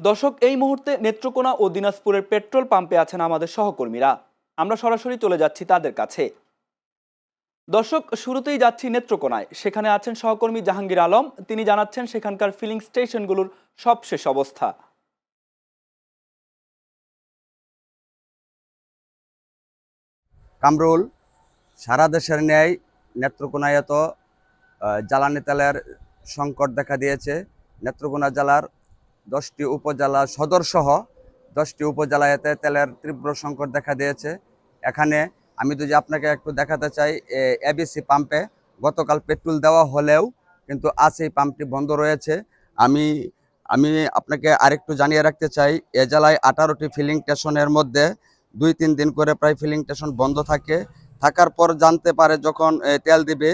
দর্শক, এই মুহূর্তে নেত্রকোনা ও দিনাজপুরের পেট্রোল পাম্পে আছেন আমাদের সহকর্মীরা। আমরা সরাসরি চলে যাচ্ছি তাদের কাছে। দর্শক, শুরুতেই যাচ্ছি নেত্রকোনায়। সেখানে আছেন সহকর্মী জাহাঙ্গীর আলম। তিনি জানাচ্ছেন সেখানকার ফিলিং স্টেশনগুলোর সবশেষ অবস্থা। কামরুল, সারা দেশের ন্যায় নেত্রকোনায় জ্বালানি তেলের সংকট দেখা দিয়েছে। নেত্রকোনা জেলার 10টি উপজেলা সদরসহ 10টি উপজেলায় তেলের তীব্র সংকট দেখা দিয়েছে। এখানে আমি যদি আপনাকে একটু দেখাতে চাই, এবিসি পাম্পে গতকাল পেট্রোল দেওয়া হলেও কিন্তু আজ এই পাম্পটি বন্ধ রয়েছে। আমি আমি আপনাকে আরেকটু জানিয়ে রাখতে চাই, এ জেলায় 18টি ফিলিং স্টেশনের মধ্যে 2-3 দিন করে প্রায় ফিলিং স্টেশন বন্ধ থাকার পর জানতে পারে যখন তেল দিবে,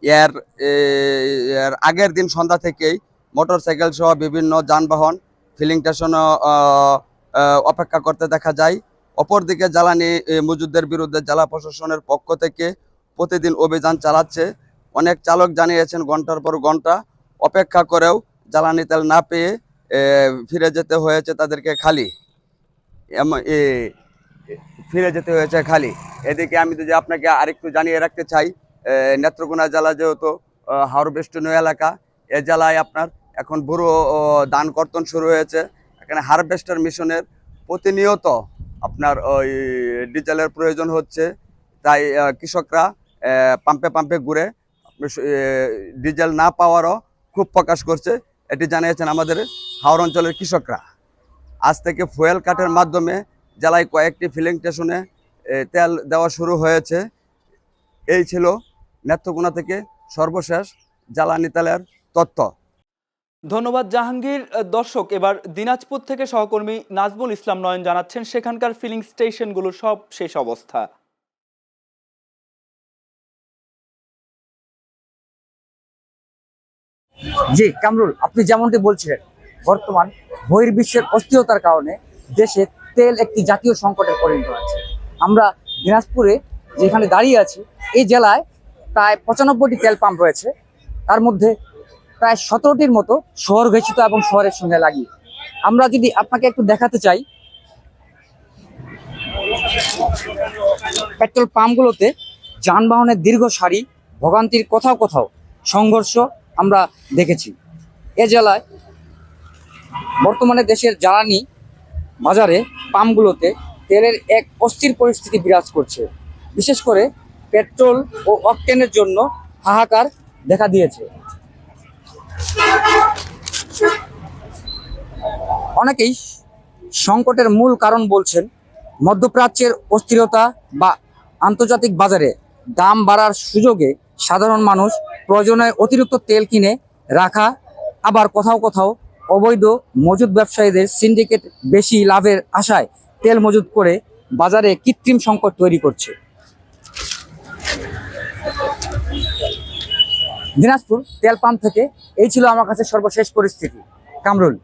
এর আগের দিন সন্ধ্যা থেকেই মোটরসাইকেল সহ বিভিন্ন যানবাহন ফিলিং স্টেশনে অপেক্ষা করতে দেখা যায়। অপরদিকে জ্বালানি মজুদের বিরুদ্ধে জেলা প্রশাসনের পক্ষ থেকে প্রতিদিন অভিযান চালাচ্ছে। অনেক চালক জানিয়েছেন ঘন্টার পর ঘন্টা অপেক্ষা করেও জ্বালানি তেল না পেয়ে ফিরে যেতে হয়েছে তাদেরকে খালি। এদিকে আমি যদি আপনাকে আরেকটু জানিয়ে রাখতে চাই, নেত্রকোনা জেলা যেহেতু হারভেস্টিং এলাকা, এ জেলায় আপনার এখন বুড়ো ধান কর্তন শুরু হয়েছে। এখানে হারভেস্টার মেশিনের প্রতিনিয়ত আপনার ওই ডিজেলের প্রয়োজন হচ্ছে। তাই কৃষকরা পাম্পে ঘুরে ডিজেল না পাওয়ারও খুব প্রকাশ করছে। এটি জানিয়েছেন আমাদের হাওড় অঞ্চলের কৃষকরা। আজ থেকে ফুয়েল কাটের মাধ্যমে জেলায় কয়েকটি ফিলিং স্টেশনে তেল দেওয়া শুরু হয়েছে। এই ছিল নেত্রকোনা থেকে সর্বশেষ জ্বালানি তেলের তথ্য। ধন্যবাদ জাহাঙ্গীর। দর্শক, এবার দিনাজপুর থেকে সহকর্মী নাজমুল ইসলাম নয়ন জানাচ্ছেন সেখানকার ফিলিং স্টেশনগুলোর সব শেষ অবস্থা। জি কামরুল, আপনি যেমনটি বলছিলেন, বর্তমান বহির্বিশ্বের অস্থিরতার কারণে দেশে তেল একটি জাতীয় সংকটে পরিণত হয়েছে। আমরা দিনাজপুরে যেখানে দাঁড়িয়ে আছি, এই জেলায় প্রায় 95টি তেল পাম্প রয়েছে। তার মধ্যে প্রায় 17টির মতো শহর ঘোষিত এবং শহরের সঙ্গে লাগিয়ে। আমরা যদি আপনাকে একটু দেখাতে চাই, পেট্রোল পাম্পগুলোতে যানবাহনের দীর্ঘ সারি, ভোগান্তির কোথাও কোথাও সংঘর্ষ আমরা দেখেছি। এ জেলায় বর্তমানে দেশের জ্বালানি বাজারে পাম্পগুলোতে তেলের এক অস্থির পরিস্থিতি বিরাজ করছে। বিশেষ করে পেট্রোল ও অকটেনের জন্য হাহাকার দেখা দিয়েছে। অনেকেই সংকটের মূল কারণ বলছেন মধ্যপ্রাচ্যের অস্থিরতা বা আন্তর্জাতিক বাজারে দাম বাড়ার সুযোগে সাধারণ মানুষ প্রয়োজনে অতিরিক্ত তেল কিনে রাখা, আবার কোথাও কোথাও অবৈধ মজুদ ব্যবসায়ীদের সিন্ডিকেট বেশি লাভের আশায় তেল মজুদ করে বাজারে কৃত্রিম সংকট তৈরি করছে। দিনাজপুর তেল পাম্প থেকে এই ছিল আমার কাছে সর্বশেষ পরিস্থিতি। কামরুল।